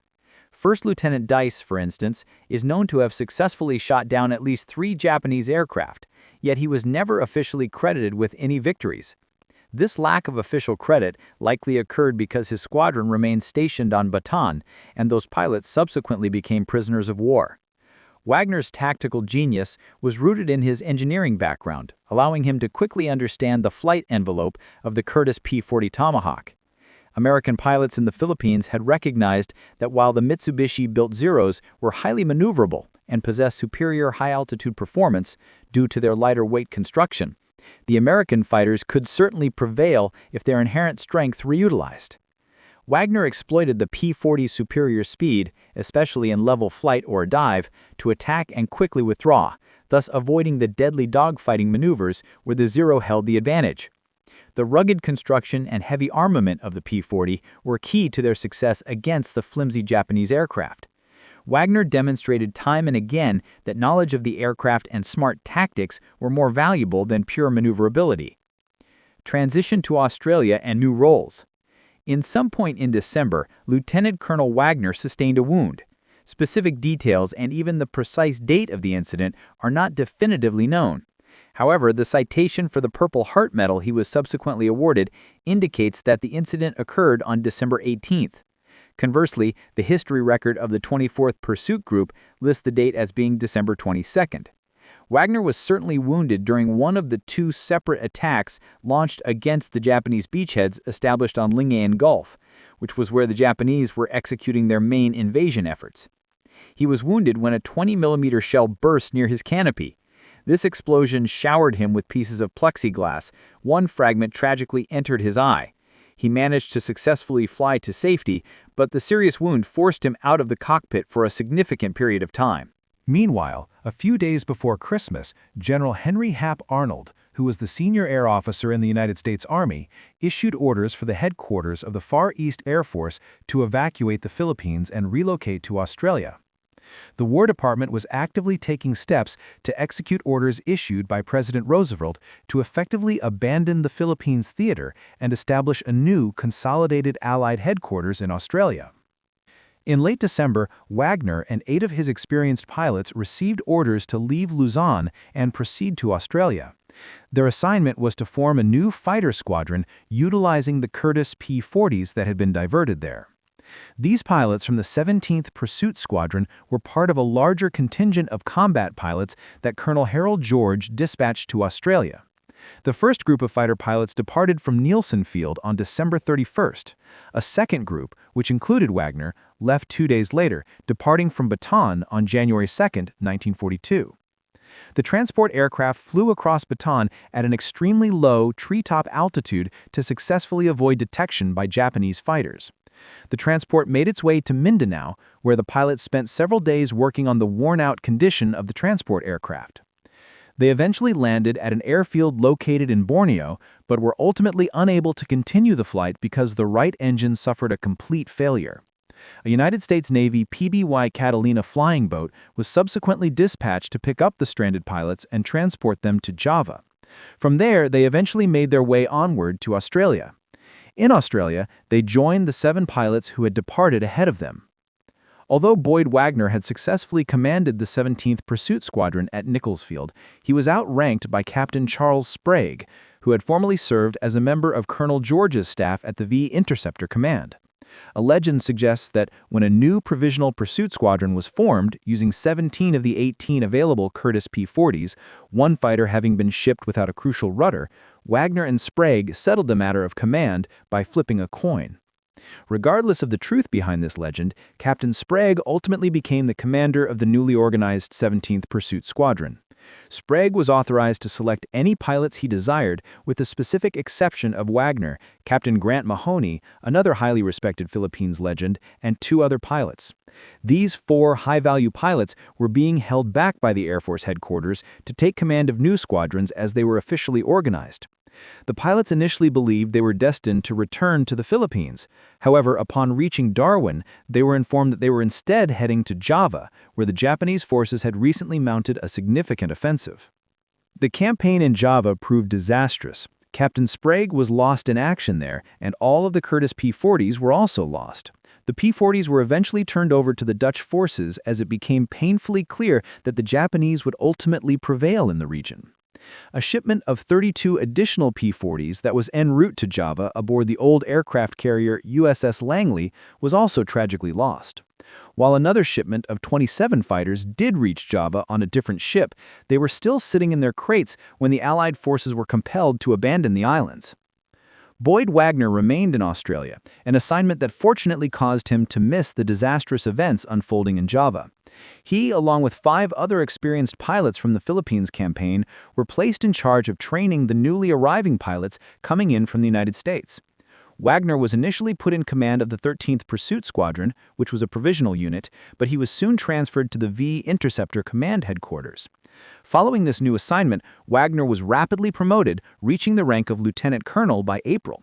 First Lieutenant Dice, for instance, is known to have successfully shot down at least 3 Japanese aircraft, yet he was never officially credited with any victories. This lack of official credit likely occurred because his squadron remained stationed on Bataan, and those pilots subsequently became prisoners of war. Wagner's tactical genius was rooted in his engineering background, allowing him to quickly understand the flight envelope of the Curtiss P-40 Tomahawk. American pilots in the Philippines had recognized that while the Mitsubishi-built Zeros were highly maneuverable and possessed superior high-altitude performance due to their lighter-weight construction, the American fighters could certainly prevail if their inherent strength were utilized. Wagner exploited the P-40's superior speed, especially in level flight or dive, to attack and quickly withdraw, thus avoiding the deadly dogfighting maneuvers where the Zero held the advantage. The rugged construction and heavy armament of the P-40 were key to their success against the flimsy Japanese aircraft. Wagner demonstrated time and again that knowledge of the aircraft and smart tactics were more valuable than pure maneuverability. Transition to Australia and new roles. In some point in December, Lieutenant Colonel Wagner sustained a wound. Specific details and even the precise date of the incident are not definitively known. However, the citation for the Purple Heart Medal he was subsequently awarded indicates that the incident occurred on December 18th. Conversely, the history record of the 24th Pursuit Group lists the date as being December 22nd. Wagner was certainly wounded during one of the 2 separate attacks launched against the Japanese beachheads established on Lingayen Gulf, which was where the Japanese were executing their main invasion efforts. He was wounded when a 20mm shell burst near his canopy. This explosion showered him with pieces of plexiglass. One fragment tragically entered his eye. He managed to successfully fly to safety, but the serious wound forced him out of the cockpit for a significant period of time. Meanwhile, a few days before Christmas, General Henry Hap Arnold, who was the senior air officer in the United States Army, issued orders for the headquarters of the Far East Air Force to evacuate the Philippines and relocate to Australia. The War Department was actively taking steps to execute orders issued by President Roosevelt to effectively abandon the Philippines theater and establish a new consolidated Allied headquarters in Australia. In late December, Wagner and 8 of his experienced pilots received orders to leave Luzon and proceed to Australia. Their assignment was to form a new fighter squadron utilizing the Curtiss P-40s that had been diverted there. These pilots from the 17th Pursuit Squadron were part of a larger contingent of combat pilots that Colonel Harold George dispatched to Australia. The first group of fighter pilots departed from Nielsen Field on December 31st. A second group, which included Wagner, left 2 days later, departing from Bataan on January 2, 1942. The transport aircraft flew across Bataan at an extremely low treetop altitude to successfully avoid detection by Japanese fighters. The transport made its way to Mindanao, where the pilots spent several days working on the worn-out condition of the transport aircraft. They eventually landed at an airfield located in Borneo, but were ultimately unable to continue the flight because the right engine suffered a complete failure. A United States Navy PBY Catalina flying boat was subsequently dispatched to pick up the stranded pilots and transport them to Java. From there, they eventually made their way onward to Australia. In Australia, they joined the 7 pilots who had departed ahead of them. Although Boyd Wagner had successfully commanded the 17th Pursuit Squadron at Nicholsfield, he was outranked by Captain Charles Sprague, who had formerly served as a member of Colonel George's staff at the V Interceptor Command. A legend suggests that when a new provisional pursuit squadron was formed using 17 of the 18 available Curtiss P-40s, one fighter having been shipped without a crucial rudder, Wagner and Sprague settled the matter of command by flipping a coin. Regardless of the truth behind this legend, Captain Sprague ultimately became the commander of the newly organized 17th Pursuit Squadron. Sprague was authorized to select any pilots he desired, with the specific exception of Wagner, Captain Grant Mahoney, another highly respected Philippines legend, and 2 other pilots. These 4 high-value pilots were being held back by the Air Force headquarters to take command of new squadrons as they were officially organized. The pilots initially believed they were destined to return to the Philippines. However, upon reaching Darwin, they were informed that they were instead heading to Java, where the Japanese forces had recently mounted a significant offensive. The campaign in Java proved disastrous. Captain Sprague was lost in action there, and all of the Curtiss P-40s were also lost. The P-40s were eventually turned over to the Dutch forces as it became painfully clear that the Japanese would ultimately prevail in the region. A shipment of 32 additional P-40s that was en route to Java aboard the old aircraft carrier USS Langley was also tragically lost. While another shipment of 27 fighters did reach Java on a different ship, they were still sitting in their crates when the Allied forces were compelled to abandon the islands. Boyd Wagner remained in Australia, an assignment that fortunately caused him to miss the disastrous events unfolding in Java. He, along with 5 other experienced pilots from the Philippines campaign, were placed in charge of training the newly arriving pilots coming in from the United States. Wagner was initially put in command of the 13th Pursuit Squadron, which was a provisional unit, but he was soon transferred to the V Interceptor Command Headquarters. Following this new assignment, Wagner was rapidly promoted, reaching the rank of lieutenant colonel by April.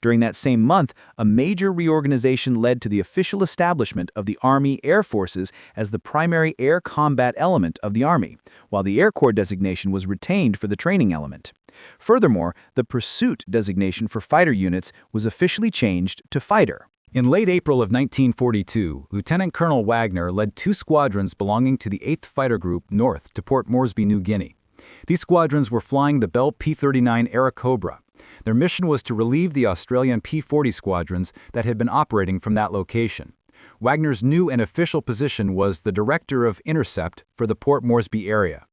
During that same month, a major reorganization led to the official establishment of the Army Air Forces as the primary air combat element of the Army, while the Air Corps designation was retained for the training element. Furthermore, the pursuit designation for fighter units was officially changed to fighter. In late April of 1942, Lieutenant Colonel Wagner led 2 squadrons belonging to the 8th Fighter Group north to Port Moresby, New Guinea. These squadrons were flying the Bell P-39 Airacobra. Their mission was to relieve the Australian P-40 squadrons that had been operating from that location. Wagner's new and official position was the Director of Intercept for the Port Moresby area.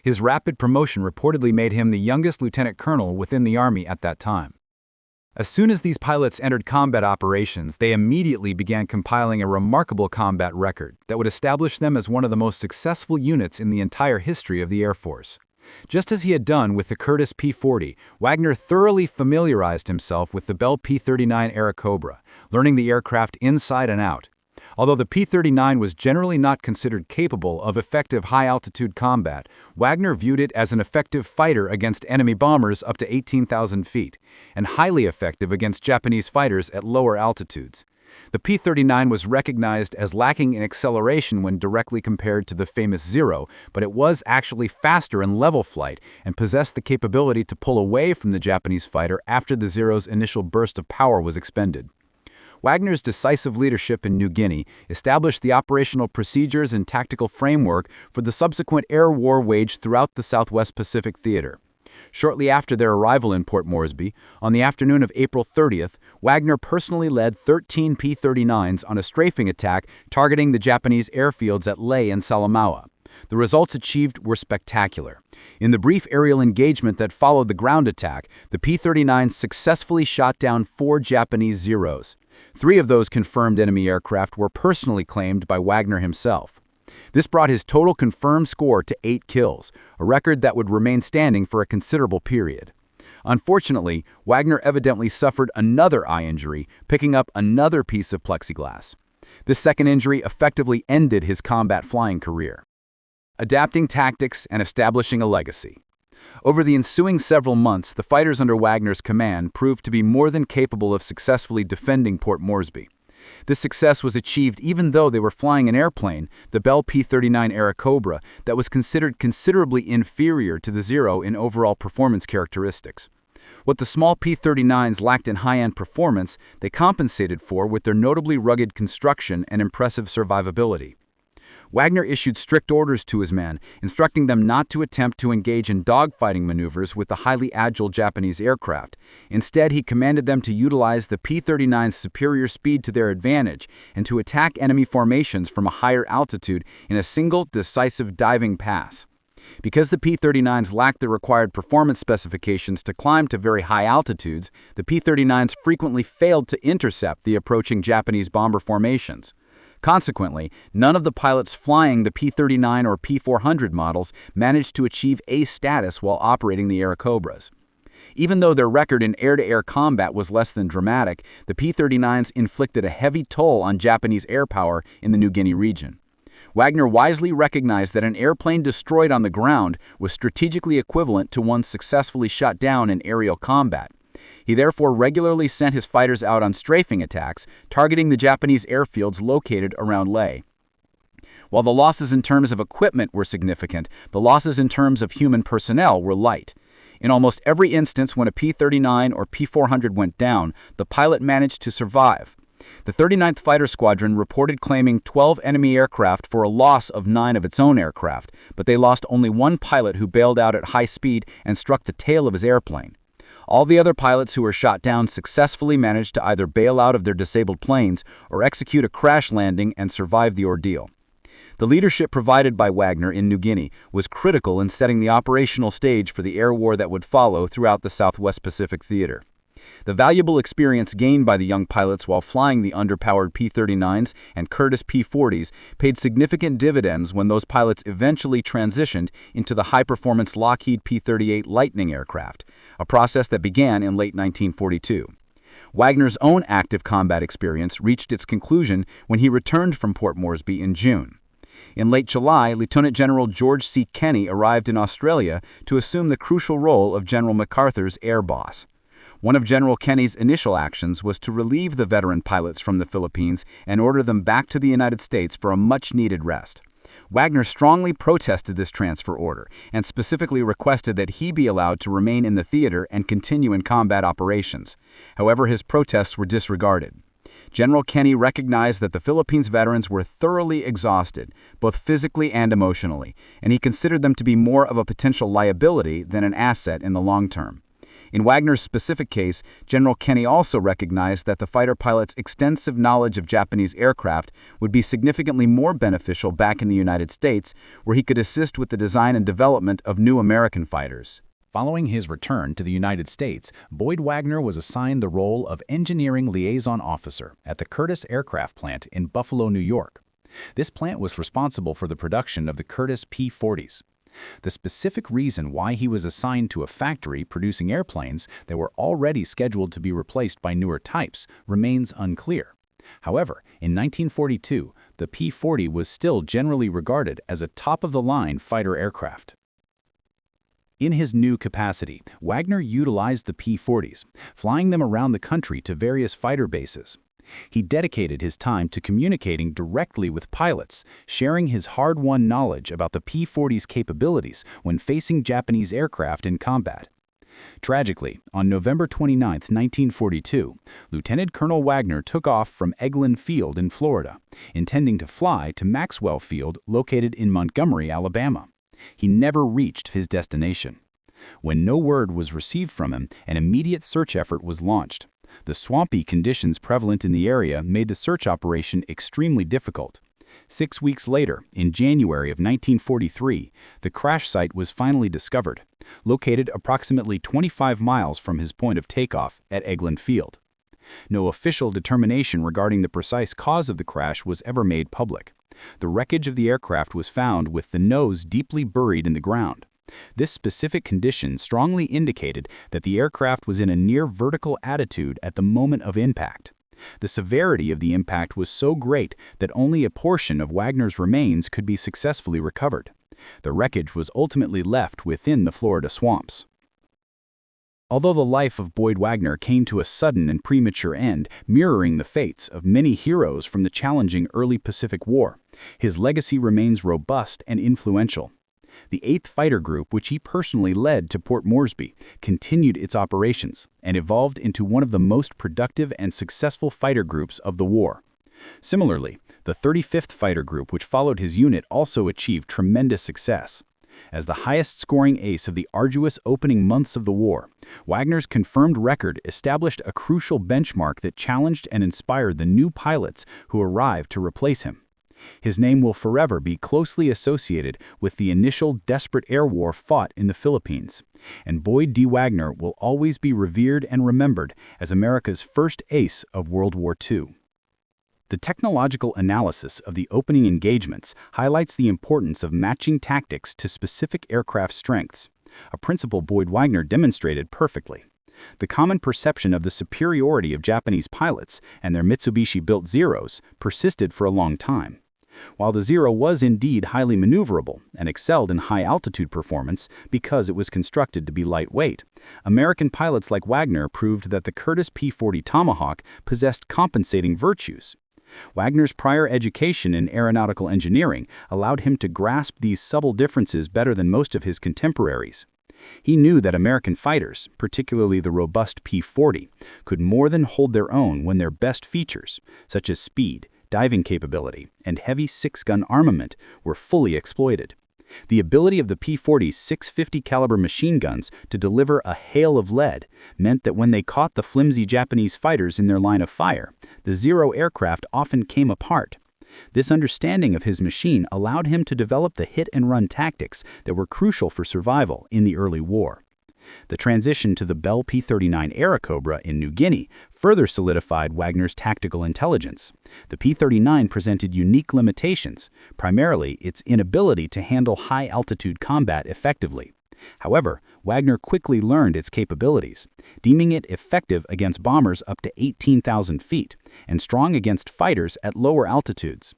His rapid promotion reportedly made him the youngest lieutenant colonel within the Army at that time. As soon as these pilots entered combat operations, they immediately began compiling a remarkable combat record that would establish them as one of the most successful units in the entire history of the Air Force. Just as he had done with the Curtiss P-40, Wagner thoroughly familiarized himself with the Bell P-39 Airacobra, learning the aircraft inside and out. Although the P-39 was generally not considered capable of effective high-altitude combat, Wagner viewed it as an effective fighter against enemy bombers up to 18,000 feet, and highly effective against Japanese fighters at lower altitudes. The P-39 was recognized as lacking in acceleration when directly compared to the famous Zero, but it was actually faster in level flight and possessed the capability to pull away from the Japanese fighter after the Zero's initial burst of power was expended. Wagner's decisive leadership in New Guinea established the operational procedures and tactical framework for the subsequent air war waged throughout the Southwest Pacific Theater. Shortly after their arrival in Port Moresby, on the afternoon of April 30th, Wagner personally led 13 P-39s on a strafing attack targeting the Japanese airfields at Lae and Salamaua. The results achieved were spectacular. In the brief aerial engagement that followed the ground attack, the P-39 successfully shot down 4 Japanese Zeros. 3 of those confirmed enemy aircraft were personally claimed by Wagner himself. This brought his total confirmed score to 8 kills, a record that would remain standing for a considerable period. Unfortunately, Wagner evidently suffered another eye injury, picking up another piece of plexiglass. This second injury effectively ended his combat flying career. Adapting tactics and establishing a legacy. Over the ensuing several months, the fighters under Wagner's command proved to be more than capable of successfully defending Port Moresby. This success was achieved even though they were flying an airplane, the Bell P-39 Airacobra, that was considered considerably inferior to the Zero in overall performance characteristics. What the small P-39s lacked in high-end performance, they compensated for with their notably rugged construction and impressive survivability. Wagner issued strict orders to his men, instructing them not to attempt to engage in dogfighting maneuvers with the highly agile Japanese aircraft. Instead, he commanded them to utilize the P-39's superior speed to their advantage and to attack enemy formations from a higher altitude in a single, decisive diving pass. Because the P-39s lacked the required performance specifications to climb to very high altitudes, the P-39s frequently failed to intercept the approaching Japanese bomber formations. Consequently, none of the pilots flying the P-39 or P-400 models managed to achieve A status while operating the Airacobras. Even though their record in air-to-air combat was less than dramatic, the P-39s inflicted a heavy toll on Japanese air power in the New Guinea region. Wagner wisely recognized that an airplane destroyed on the ground was strategically equivalent to one successfully shot down in aerial combat. He therefore regularly sent his fighters out on strafing attacks, targeting the Japanese airfields located around Lae. While the losses in terms of equipment were significant, the losses in terms of human personnel were light. In almost every instance when a P-39 or P-400 went down, the pilot managed to survive. The 39th Fighter Squadron reported claiming 12 enemy aircraft for a loss of 9 of its own aircraft, but they lost only one pilot who bailed out at high speed and struck the tail of his airplane. All the other pilots who were shot down successfully managed to either bail out of their disabled planes or execute a crash landing and survive the ordeal. The leadership provided by Wagner in New Guinea was critical in setting the operational stage for the air war that would follow throughout the Southwest Pacific Theater. The valuable experience gained by the young pilots while flying the underpowered P-39s and Curtiss P-40s paid significant dividends when those pilots eventually transitioned into the high-performance Lockheed P-38 Lightning aircraft, a process that began in late 1942. Wagner's own active combat experience reached its conclusion when he returned from Port Moresby in June. In late July, Lieutenant General George C. Kenney arrived in Australia to assume the crucial role of General MacArthur's air boss. One of General Kenney's initial actions was to relieve the veteran pilots from the Philippines and order them back to the United States for a much-needed rest. Wagner strongly protested this transfer order and specifically requested that he be allowed to remain in the theater and continue in combat operations. However, his protests were disregarded. General Kenney recognized that the Philippines veterans were thoroughly exhausted, both physically and emotionally, and he considered them to be more of a potential liability than an asset in the long term. In Wagner's specific case, General Kenney also recognized that the fighter pilot's extensive knowledge of Japanese aircraft would be significantly more beneficial back in the United States, where he could assist with the design and development of new American fighters. Following his return to the United States, Boyd Wagner was assigned the role of Engineering Liaison Officer at the Curtiss Aircraft Plant in Buffalo, New York. This plant was responsible for the production of the Curtiss P-40s. The specific reason why he was assigned to a factory producing airplanes that were already scheduled to be replaced by newer types remains unclear. However, in 1942, the P-40 was still generally regarded as a top-of-the-line fighter aircraft. In his new capacity, Wagner utilized the P-40s, flying them around the country to various fighter bases. He dedicated his time to communicating directly with pilots, sharing his hard-won knowledge about the P-40's capabilities when facing Japanese aircraft in combat. Tragically, on November 29, 1942, Lieutenant Colonel Wagner took off from Eglin Field in Florida, intending to fly to Maxwell Field located in Montgomery, Alabama. He never reached his destination. When no word was received from him, an immediate search effort was launched. The swampy conditions prevalent in the area made the search operation extremely difficult. 6 weeks later, in January of 1943, the crash site was finally discovered, located approximately 25 miles from his point of takeoff at Eglin Field. No official determination regarding the precise cause of the crash was ever made public. The wreckage of the aircraft was found with the nose deeply buried in the ground. This specific condition strongly indicated that the aircraft was in a near vertical attitude at the moment of impact. The severity of the impact was so great that only a portion of Wagner's remains could be successfully recovered. The wreckage was ultimately left within the Florida swamps. Although the life of Boyd Wagner came to a sudden and premature end, mirroring the fates of many heroes from the challenging early Pacific War, his legacy remains robust and influential. The 8th Fighter Group, which he personally led to Port Moresby, continued its operations and evolved into one of the most productive and successful fighter groups of the war. Similarly, the 35th Fighter Group, which followed his unit, also achieved tremendous success. As the highest-scoring ace of the arduous opening months of the war, Wagner's confirmed record established a crucial benchmark that challenged and inspired the new pilots who arrived to replace him. His name will forever be closely associated with the initial desperate air war fought in the Philippines, and Boyd D. Wagner will always be revered and remembered as America's first ace of World War II. The technological analysis of the opening engagements highlights the importance of matching tactics to specific aircraft strengths, a principle Boyd Wagner demonstrated perfectly. The common perception of the superiority of Japanese pilots and their Mitsubishi-built Zeros persisted for a long time. While the Zero was indeed highly maneuverable and excelled in high-altitude performance because it was constructed to be lightweight, American pilots like Wagner proved that the Curtiss P-40 Tomahawk possessed compensating virtues. Wagner's prior education in aeronautical engineering allowed him to grasp these subtle differences better than most of his contemporaries. He knew that American fighters, particularly the robust P-40, could more than hold their own when their best features, such as speed, diving capability, and heavy six-gun armament, were fully exploited. The ability of the P-40's 650 caliber machine guns to deliver a hail of lead meant that when they caught the flimsy Japanese fighters in their line of fire, the Zero aircraft often came apart. This understanding of his machine allowed him to develop the hit-and-run tactics that were crucial for survival in the early war. The transition to the Bell P-39 Airacobra in New Guinea further solidified Wagner's tactical intelligence. The P-39 presented unique limitations, primarily its inability to handle high-altitude combat effectively. However, Wagner quickly learned its capabilities, deeming it effective against bombers up to 18,000 feet and strong against fighters at lower altitudes.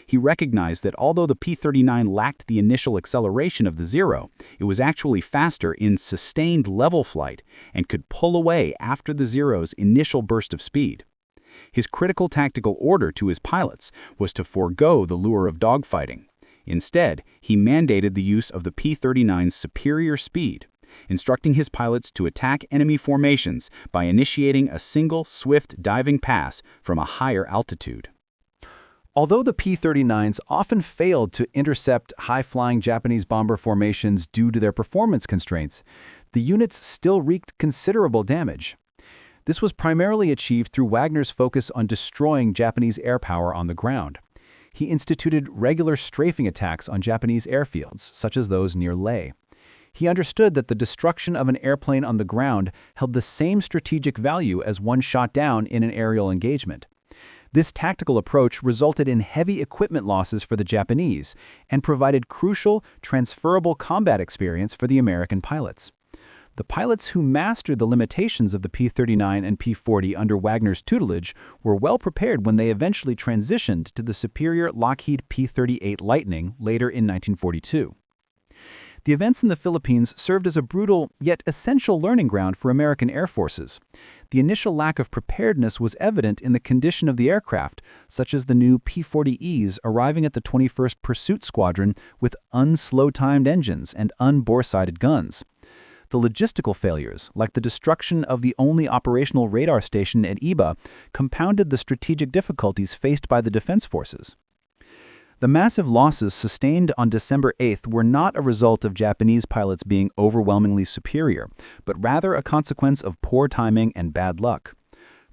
He recognized that although the P-39 lacked the initial acceleration of the Zero, it was actually faster in sustained level flight and could pull away after the Zero's initial burst of speed. His critical tactical order to his pilots was to forego the lure of dogfighting. Instead, he mandated the use of the P-39's superior speed, instructing his pilots to attack enemy formations by initiating a single, swift diving pass from a higher altitude. Although the P-39s often failed to intercept high-flying Japanese bomber formations due to their performance constraints, the units still wreaked considerable damage. This was primarily achieved through Wagner's focus on destroying Japanese air power on the ground. He instituted regular strafing attacks on Japanese airfields, such as those near Leh. He understood that the destruction of an airplane on the ground held the same strategic value as one shot down in an aerial engagement. This tactical approach resulted in heavy equipment losses for the Japanese and provided crucial, transferable combat experience for the American pilots. The pilots who mastered the limitations of the P-39 and P-40 under Wagner's tutelage were well prepared when they eventually transitioned to the superior Lockheed P-38 Lightning later in 1942. The events in the Philippines served as a brutal, yet essential learning ground for American air forces. The initial lack of preparedness was evident in the condition of the aircraft, such as the new P-40Es arriving at the 21st Pursuit Squadron with unslow-timed engines and unbore-sided guns. The logistical failures, like the destruction of the only operational radar station at Iba, compounded the strategic difficulties faced by the defense forces. The massive losses sustained on December 8th were not a result of Japanese pilots being overwhelmingly superior, but rather a consequence of poor timing and bad luck.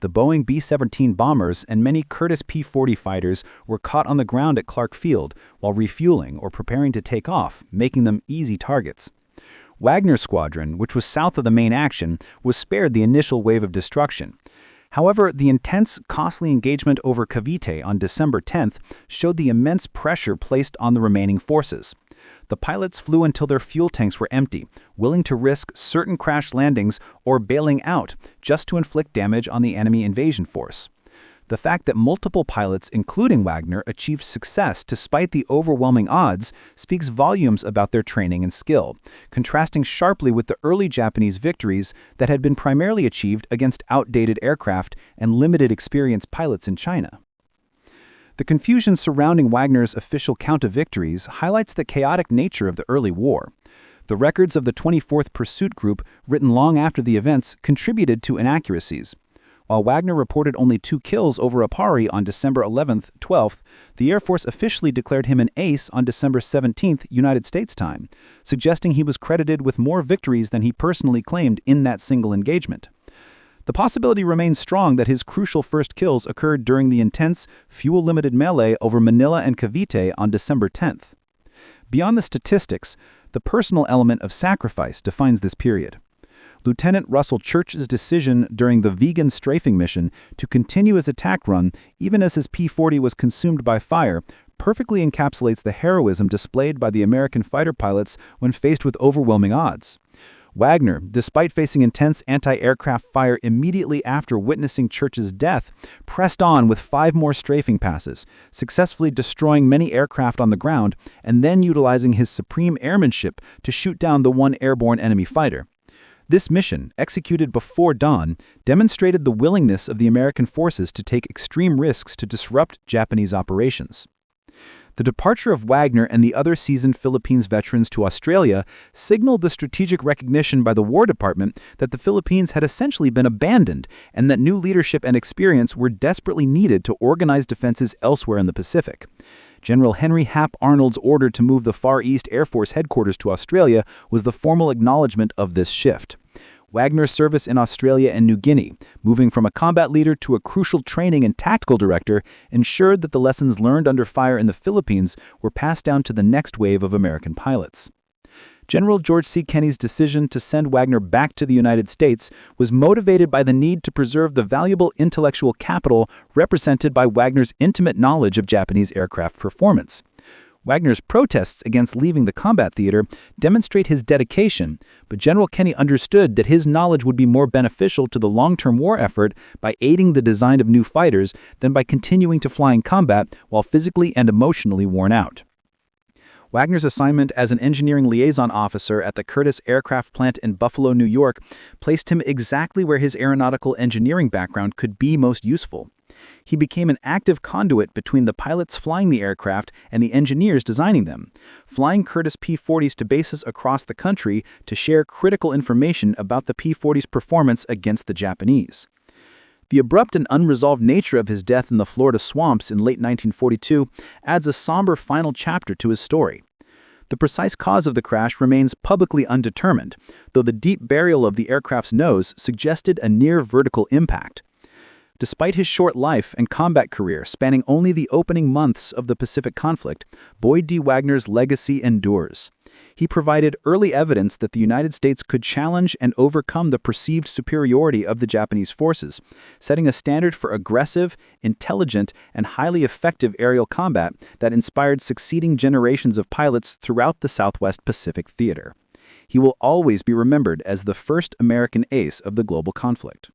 The Boeing B-17 bombers and many Curtiss P-40 fighters were caught on the ground at Clark Field while refueling or preparing to take off, making them easy targets. Wagner's squadron, which was south of the main action, was spared the initial wave of destruction. However, the intense, costly engagement over Cavite on December 10th showed the immense pressure placed on the remaining forces. The pilots flew until their fuel tanks were empty, willing to risk certain crash landings or bailing out just to inflict damage on the enemy invasion force. The fact that multiple pilots, including Wagner, achieved success despite the overwhelming odds speaks volumes about their training and skill, contrasting sharply with the early Japanese victories that had been primarily achieved against outdated aircraft and limited experienced pilots in China. The confusion surrounding Wagner's official count of victories highlights the chaotic nature of the early war. The records of the 24th Pursuit Group, written long after the events, contributed to inaccuracies. While Wagner reported only 2 kills over Apari on December 11th, 12th, the Air Force officially declared him an ace on December 17th, United States time, suggesting he was credited with more victories than he personally claimed in that single engagement. The possibility remains strong that his crucial first kills occurred during the intense, fuel-limited melee over Manila and Cavite on December 10th. Beyond the statistics, the personal element of sacrifice defines this period. Lieutenant Russell Church's decision during the Vigan strafing mission to continue his attack run even as his P-40 was consumed by fire perfectly encapsulates the heroism displayed by the American fighter pilots when faced with overwhelming odds. Wagner, despite facing intense anti-aircraft fire immediately after witnessing Church's death, pressed on with 5 more strafing passes, successfully destroying many aircraft on the ground and then utilizing his supreme airmanship to shoot down the one airborne enemy fighter. This mission, executed before dawn, demonstrated the willingness of the American forces to take extreme risks to disrupt Japanese operations. The departure of Wagner and the other seasoned Philippines veterans to Australia signaled the strategic recognition by the War Department that the Philippines had essentially been abandoned and that new leadership and experience were desperately needed to organize defenses elsewhere in the Pacific. General Henry Hap Arnold's order to move the Far East Air Force headquarters to Australia was the formal acknowledgement of this shift. Wagner's service in Australia and New Guinea, moving from a combat leader to a crucial training and tactical director, ensured that the lessons learned under fire in the Philippines were passed down to the next wave of American pilots. General George C. Kenney's decision to send Wagner back to the United States was motivated by the need to preserve the valuable intellectual capital represented by Wagner's intimate knowledge of Japanese aircraft performance. Wagner's protests against leaving the combat theater demonstrate his dedication, but General Kenney understood that his knowledge would be more beneficial to the long-term war effort by aiding the design of new fighters than by continuing to fly in combat while physically and emotionally worn out. Wagner's assignment as an engineering liaison officer at the Curtiss aircraft plant in Buffalo, New York, placed him exactly where his aeronautical engineering background could be most useful. He became an active conduit between the pilots flying the aircraft and the engineers designing them, flying Curtiss P-40s to bases across the country to share critical information about the P-40's performance against the Japanese. The abrupt and unresolved nature of his death in the Florida swamps in late 1942 adds a somber final chapter to his story. The precise cause of the crash remains publicly undetermined, though the deep burial of the aircraft's nose suggested a near vertical impact. Despite his short life and combat career spanning only the opening months of the Pacific conflict, Boyd D. Wagner's legacy endures. He provided early evidence that the United States could challenge and overcome the perceived superiority of the Japanese forces, setting a standard for aggressive, intelligent, and highly effective aerial combat that inspired succeeding generations of pilots throughout the Southwest Pacific theater. He will always be remembered as the first American ace of the global conflict.